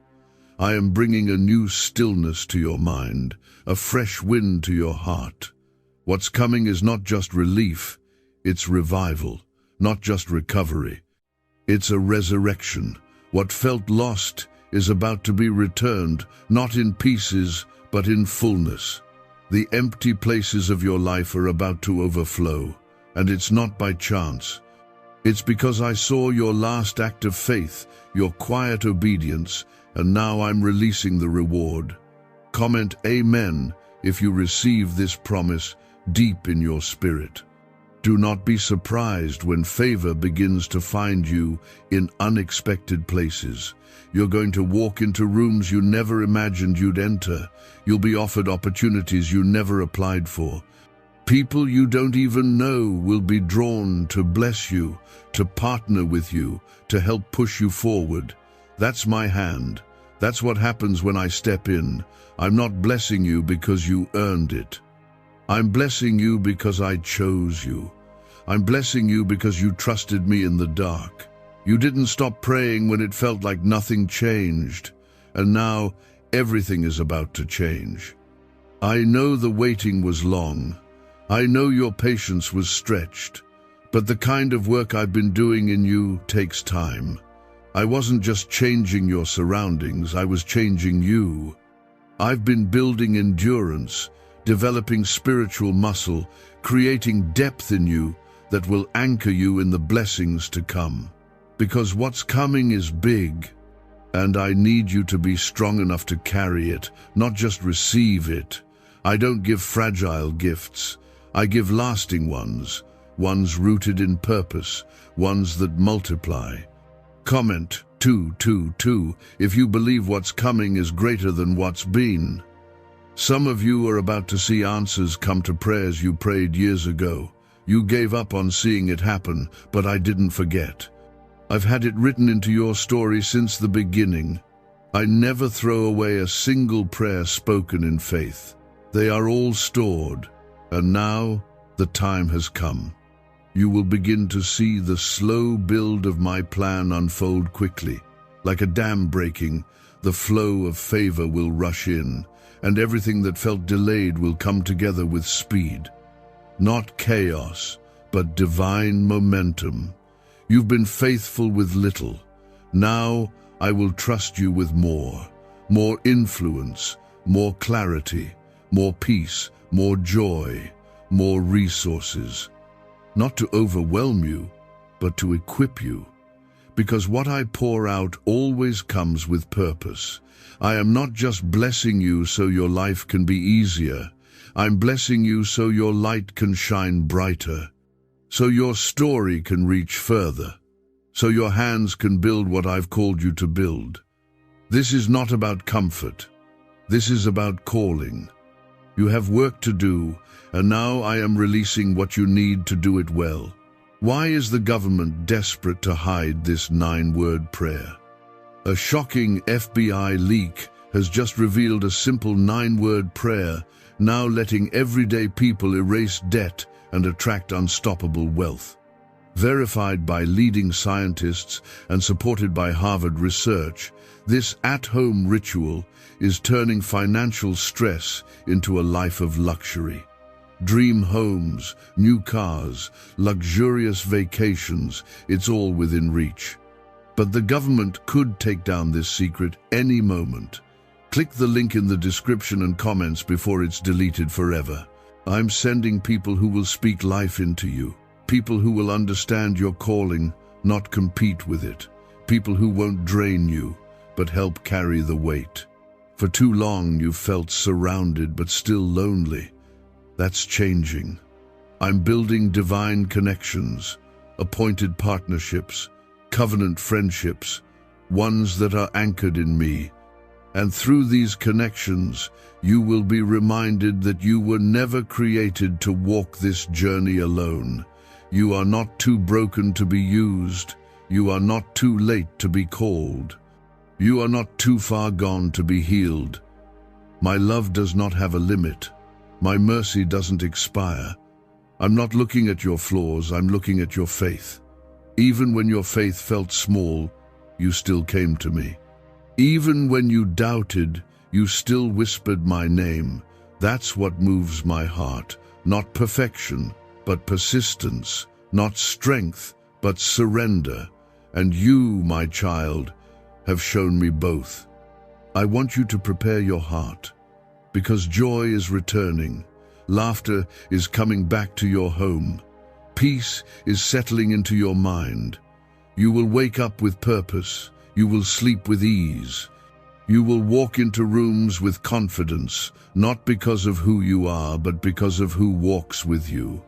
I am bringing a new stillness to your mind, a fresh wind to your heart. What's coming is not just relief, it's revival, not just recovery. It's a resurrection. What felt lost is about to be returned, not in pieces, but in fullness. The empty places of your life are about to overflow, and it's not by chance. It's because I saw your last act of faith, your quiet obedience, and now I'm releasing the reward. Comment Amen if you receive this promise deep in your spirit. Do not be surprised when favor begins to find you in unexpected places. You're going to walk into rooms you never imagined you'd enter. You'll be offered opportunities you never applied for. People you don't even know will be drawn to bless you, to partner with you, to help push you forward. That's my hand. That's what happens when I step in. I'm not blessing you because you earned it. I'm blessing you because I chose you. I'm blessing you because you trusted me in the dark. You didn't stop praying when it felt like nothing changed. And now everything is about to change. I know the waiting was long. I know your patience was stretched. But the kind of work I've been doing in you takes time. I wasn't just changing your surroundings, I was changing you. I've been building endurance, developing spiritual muscle, creating depth in you that will anchor you in the blessings to come. Because what's coming is big, and I need you to be strong enough to carry it, not just receive it. I don't give fragile gifts. I give lasting ones, ones rooted in purpose, ones that multiply. Comment 222 if you believe what's coming is greater than what's been. Some of you are about to see answers come to prayers you prayed years ago. You gave up on seeing it happen, but I didn't forget. I've had it written into your story since the beginning. I never throw away a single prayer spoken in faith. They are all stored, and now the time has come. You will begin to see the slow build of my plan unfold quickly. Like a dam breaking, the flow of favor will rush in, and everything that felt delayed will come together with speed. Not chaos, but divine momentum. You've been faithful with little. Now I will trust you with more. More influence, more clarity, more peace, more joy, more resources. Not to overwhelm you, but to equip you. Because what I pour out always comes with purpose. I am not just blessing you so your life can be easier. I'm blessing you so your light can shine brighter, so your story can reach further, so your hands can build what I've called you to build. This is not about comfort. This is about calling. You have work to do, and now I am releasing what you need to do it well. Why is the government desperate to hide this 9-word prayer? A shocking FBI leak has just revealed a simple 9-word prayer, now letting everyday people erase debt and attract unstoppable wealth. Verified by leading scientists and supported by Harvard research, this at-home ritual is turning financial stress into a life of luxury. Dream homes, new cars, luxurious vacations, it's all within reach. But the government could take down this secret any moment. Click the link in the description and comments before it's deleted forever. I'm sending people who will speak life into you. People who will understand your calling, not compete with it. People who won't drain you, but help carry the weight. For too long you've felt surrounded but still lonely. That's changing. I'm building divine connections, appointed partnerships, covenant friendships, ones that are anchored in me. And through these connections, you will be reminded that you were never created to walk this journey alone. You are not too broken to be used. You are not too late to be called. You are not too far gone to be healed. My love does not have a limit. My mercy doesn't expire. I'm not looking at your flaws, I'm looking at your faith. Even when your faith felt small, you still came to me. Even when you doubted, you still whispered my name. That's what moves my heart. Not perfection, but persistence. Not strength, but surrender. And you, my child, have shown me both. I want you to prepare your heart, because joy is returning. Laughter is coming back to your home. Peace is settling into your mind. You will wake up with purpose. You will sleep with ease. You will walk into rooms with confidence, not because of who you are, but because of who walks with you.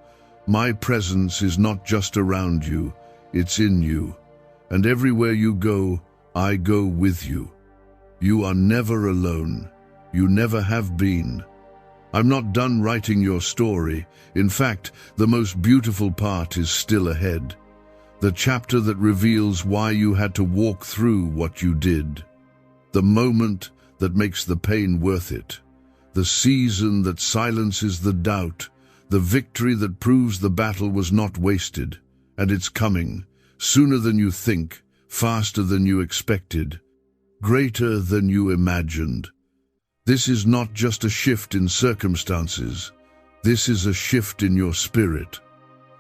My presence is not just around you, it's in you. And everywhere you go, I go with you. You are never alone. You never have been. I'm not done writing your story. In fact, the most beautiful part is still ahead. The chapter that reveals why you had to walk through what you did. The moment that makes the pain worth it. The season that silences the doubt. The victory that proves the battle was not wasted. And it's coming, sooner than you think, faster than you expected, greater than you imagined. This is not just a shift in circumstances. This is a shift in your spirit.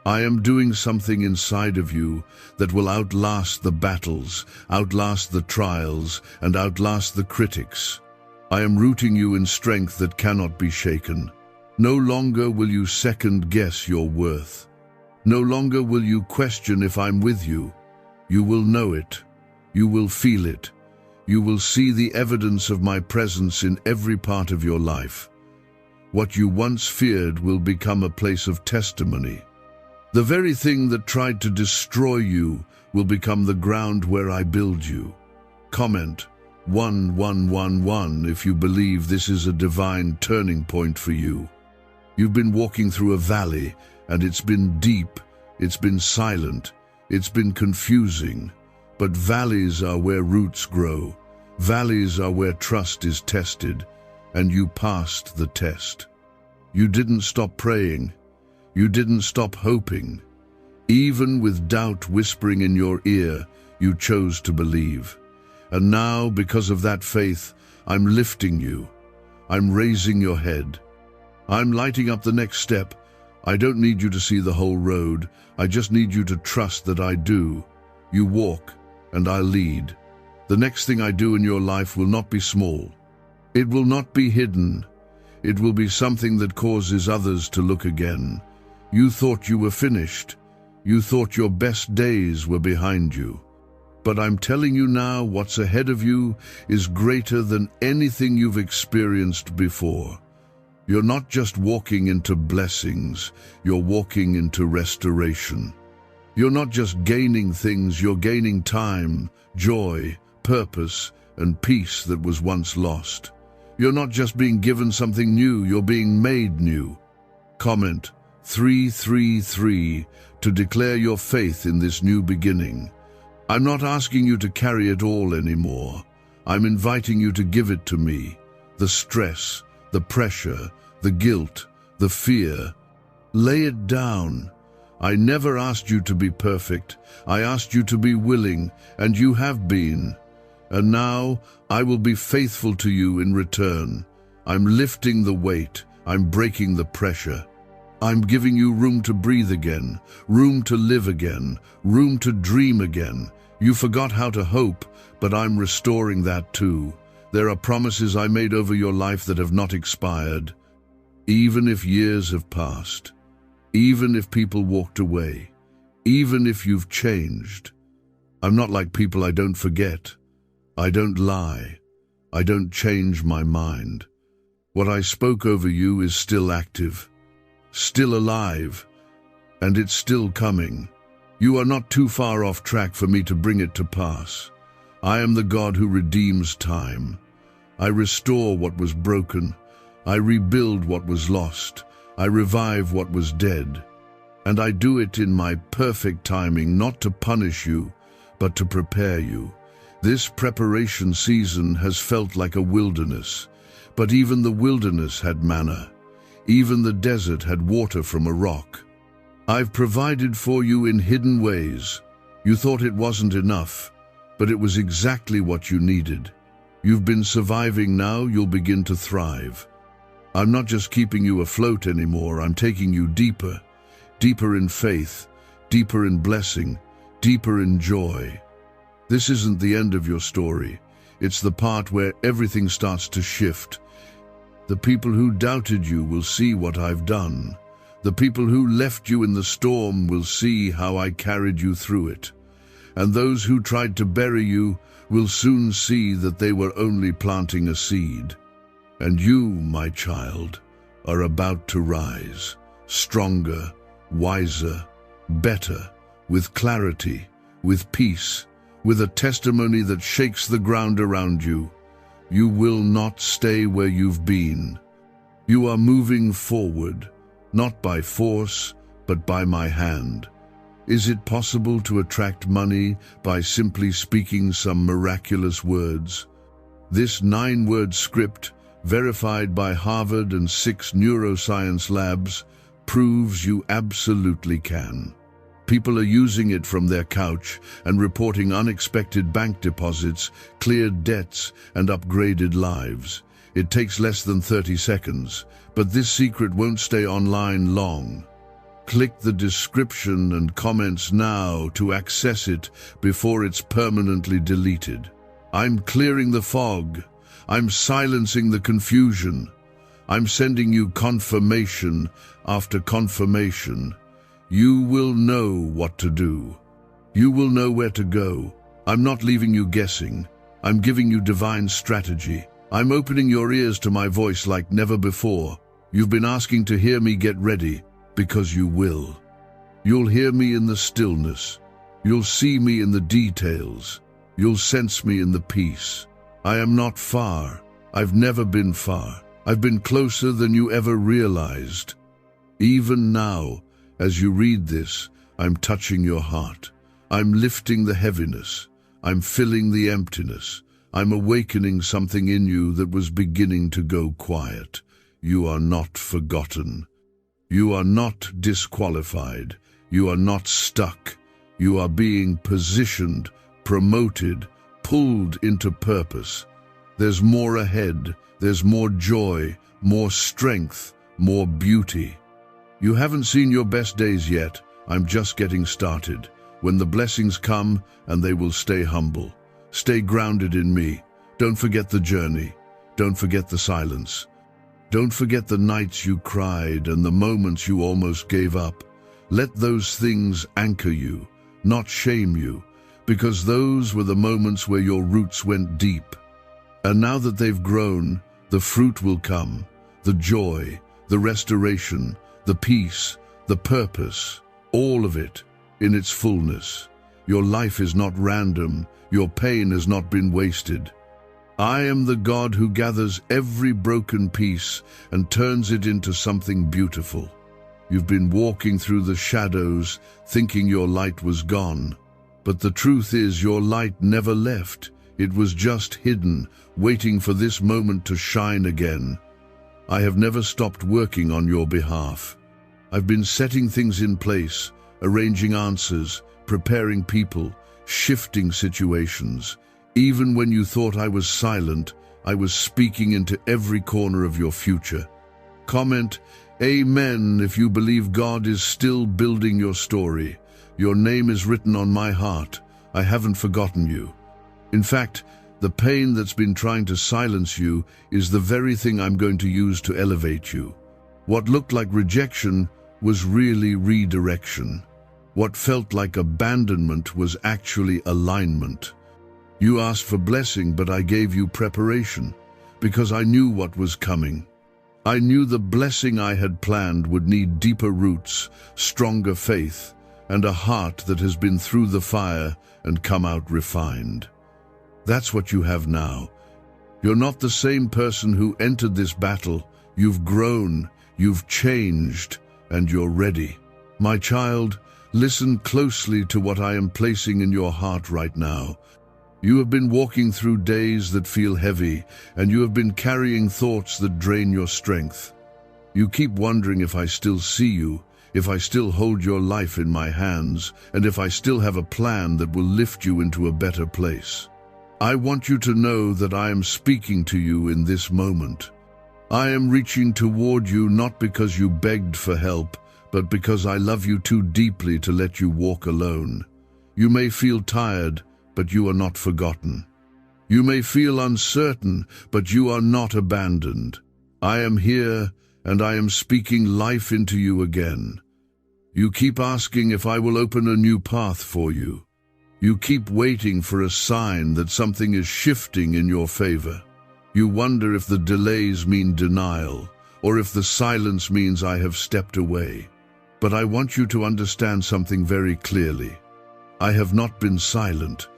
I am doing something inside of you that will outlast the battles, outlast the trials, and outlast the critics. I am rooting you in strength that cannot be shaken. No longer will you second-guess your worth. No longer will you question if I'm with you. You will know it. You will feel it. You will see the evidence of my presence in every part of your life. What you once feared will become a place of testimony. The very thing that tried to destroy you will become the ground where I build you. Comment 1111 if you believe this is a divine turning point for you. You've been walking through a valley, and it's been deep, it's been silent, it's been confusing. But valleys are where roots grow. Valleys are where trust is tested, and you passed the test. You didn't stop praying. You didn't stop hoping. Even with doubt whispering in your ear, you chose to believe. And now, because of that faith, I'm lifting you. I'm raising your head. I'm lighting up the next step. I don't need you to see the whole road. I just need you to trust that I do. You walk, and I lead. The next thing I do in your life will not be small. It will not be hidden. It will be something that causes others to look again. You thought you were finished. You thought your best days were behind you. But I'm telling you now, what's ahead of you is greater than anything you've experienced before. You're not just walking into blessings, you're walking into restoration. You're not just gaining things, you're gaining time, joy, purpose, and peace that was once lost. You're not just being given something new, you're being made new. Comment 333 to declare your faith in this new beginning. I'm not asking you to carry it all anymore. I'm inviting you to give it to me. The stress, the pressure, the guilt, the fear. Lay it down. I never asked you to be perfect. I asked you to be willing, and you have been. And now I will be faithful to you in return. I'm lifting the weight. I'm breaking the pressure. I'm giving you room to breathe again, room to live again, room to dream again. You forgot how to hope, but I'm restoring that too. There are promises I made over your life that have not expired. Even if years have passed, even if people walked away, even if you've changed. I'm not like people. I don't forget. I don't lie. I don't change my mind. What I spoke over you is still active, still alive, and it's still coming. You are not too far off track for me to bring it to pass. I am the God who redeems time. I restore what was broken. I rebuild what was lost. I revive what was dead. And I do it in my perfect timing, not to punish you, but to prepare you. This preparation season has felt like a wilderness, but even the wilderness had manna. Even the desert had water from a rock. I've provided for you in hidden ways. You thought it wasn't enough, but it was exactly what you needed. You've been surviving, now you'll begin to thrive. I'm not just keeping you afloat anymore, I'm taking you deeper, deeper in faith, deeper in blessing, deeper in joy. This isn't the end of your story. It's the part where everything starts to shift. The people who doubted you will see what I've done. The people who left you in the storm will see how I carried you through it. And those who tried to bury you will soon see that they were only planting a seed. And you, my child, are about to rise, stronger, wiser, better, with clarity, with peace, with a testimony that shakes the ground around you. You will not stay where you've been. You are moving forward, not by force, but by my hand. Is it possible to attract money by simply speaking some miraculous words? This 9-word script, verified by Harvard and 6 neuroscience labs, proves you absolutely can. People are using it from their couch and reporting unexpected bank deposits, cleared debts, and upgraded lives. It takes less than 30 seconds, but this secret won't stay online long. Click the description and comments now to access it before it's permanently deleted. I'm clearing the fog. I'm silencing the confusion. I'm sending you confirmation after confirmation. You will know what to do. You will know where to go. I'm not leaving you guessing. I'm giving you divine strategy. I'm opening your ears to my voice like never before. You've been asking to hear me. Get ready, because you will. You'll hear me in the stillness. You'll see me in the details. You'll sense me in the peace. I am not far. I've never been far. I've been closer than you ever realized. Even now, as you read this, I'm touching your heart. I'm lifting the heaviness. I'm filling the emptiness. I'm awakening something in you that was beginning to go quiet. you are not forgotten. You are not disqualified. You are not stuck. You are being positioned, promoted, pulled into purpose. There's more ahead. There's more joy, more strength, more beauty. You haven't seen your best days yet. I'm just getting started. When the blessings come, and they will stay humble. Stay grounded in me. Don't forget the journey. Don't forget the silence. Don't forget the nights you cried and the moments you almost gave up. Let those things anchor you, not shame you, because those were the moments where your roots went deep. And now that they've grown, the fruit will come, the joy, the restoration, the peace, the purpose, all of it in its fullness. Your life is not random. Your pain has not been wasted. I am the God who gathers every broken piece and turns it into something beautiful. You've been walking through the shadows, thinking your light was gone. But the truth is, your light never left. It was just hidden, waiting for this moment to shine again. I have never stopped working on your behalf. I've been setting things in place, arranging answers, preparing people, shifting situations. Even when you thought I was silent, I was speaking into every corner of your future. Comment, Amen, if you believe God is still building your story. Your name is written on my heart. I haven't forgotten you. In fact, the pain that's been trying to silence you is the very thing I'm going to use to elevate you. What looked like rejection was really redirection. What felt like abandonment was actually alignment. You asked for blessing, but I gave you preparation, because I knew what was coming. I knew the blessing I had planned would need deeper roots, stronger faith, and a heart that has been through the fire and come out refined. That's what you have now. You're not the same person who entered this battle. You've grown, you've changed, and you're ready. My child, listen closely to what I am placing in your heart right now. You have been walking through days that feel heavy, and you have been carrying thoughts that drain your strength. You keep wondering if I still see you, if I still hold your life in my hands, and if I still have a plan that will lift you into a better place. I want you to know that I am speaking to you in this moment. I am reaching toward you not because you begged for help, but because I love you too deeply to let you walk alone. You may feel tired, but you are not forgotten. You may feel uncertain, but you are not abandoned. I am here, and I am speaking life into you again. You keep asking if I will open a new path for you. You keep waiting for a sign that something is shifting in your favor. You wonder if the delays mean denial, or if the silence means I have stepped away. But I want you to understand something very clearly. I have not been silent.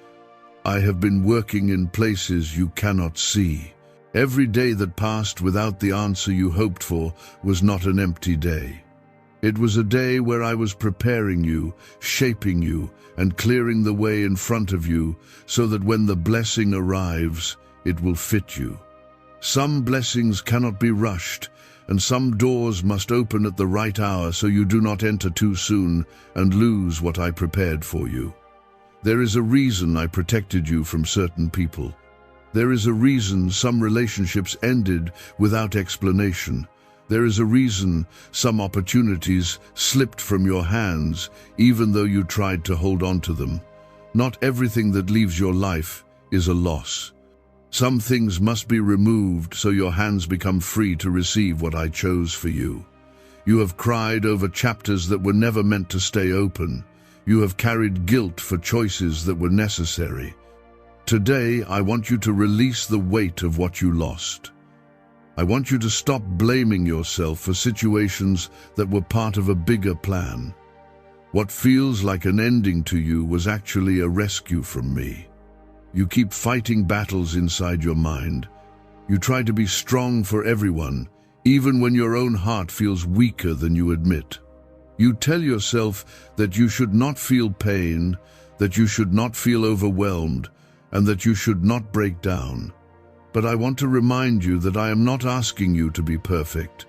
I have been working in places you cannot see. Every day that passed without the answer you hoped for was not an empty day. It was a day where I was preparing you, shaping you, and clearing the way in front of you so that when the blessing arrives, it will fit you. Some blessings cannot be rushed, and some doors must open at the right hour so you do not enter too soon and lose what I prepared for you. There is a reason I protected you from certain people. There is a reason some relationships ended without explanation. There is a reason some opportunities slipped from your hands, even though you tried to hold on to them. Not everything that leaves your life is a loss. Some things must be removed so your hands become free to receive what I chose for you. You have cried over chapters that were never meant to stay open. You have carried guilt for choices that were necessary. Today, I want you to release the weight of what you lost. I want you to stop blaming yourself for situations that were part of a bigger plan. What feels like an ending to you was actually a rescue from me. You keep fighting battles inside your mind. You try to be strong for everyone, even when your own heart feels weaker than you admit. You tell yourself that you should not feel pain, that you should not feel overwhelmed, and that you should not break down. But I want to remind you that I am not asking you to be perfect.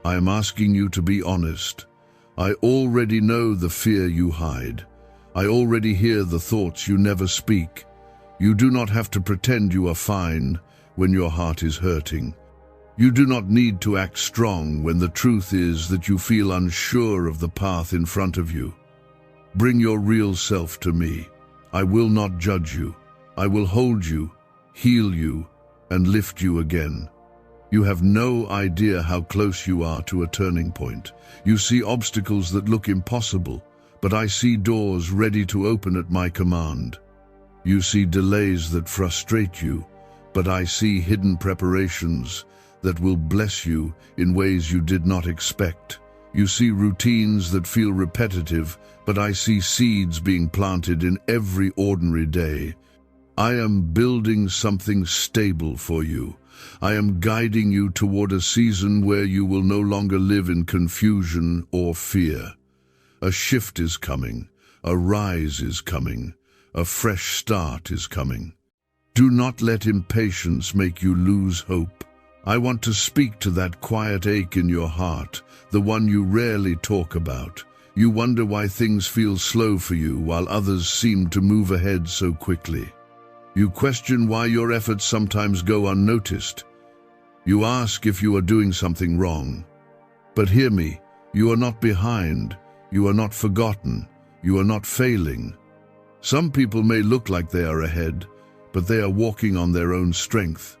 I am asking you to be honest. I already know the fear you hide. I already hear the thoughts you never speak. You do not have to pretend you are fine when your heart is hurting. You do not need to act strong when the truth is that you feel unsure of the path in front of you. Bring your real self to me. I will not judge you. I will hold you, heal you, and lift you again. You have no idea how close you are to a turning point. You see obstacles that look impossible, but I see doors ready to open at my command. You see delays that frustrate you, but I see hidden preparations that will bless you in ways you did not expect. You see routines that feel repetitive, but I see seeds being planted in every ordinary day. I am building something stable for you. I am guiding you toward a season where you will no longer live in confusion or fear. A shift is coming, a rise is coming, a fresh start is coming. Do not let impatience make you lose hope. I want to speak to that quiet ache in your heart, the one you rarely talk about. You wonder why things feel slow for you while others seem to move ahead so quickly. You question why your efforts sometimes go unnoticed. You ask if you are doing something wrong. But hear me, you are not behind, you are not forgotten, you are not failing. Some people may look like they are ahead, but they are walking on their own strength.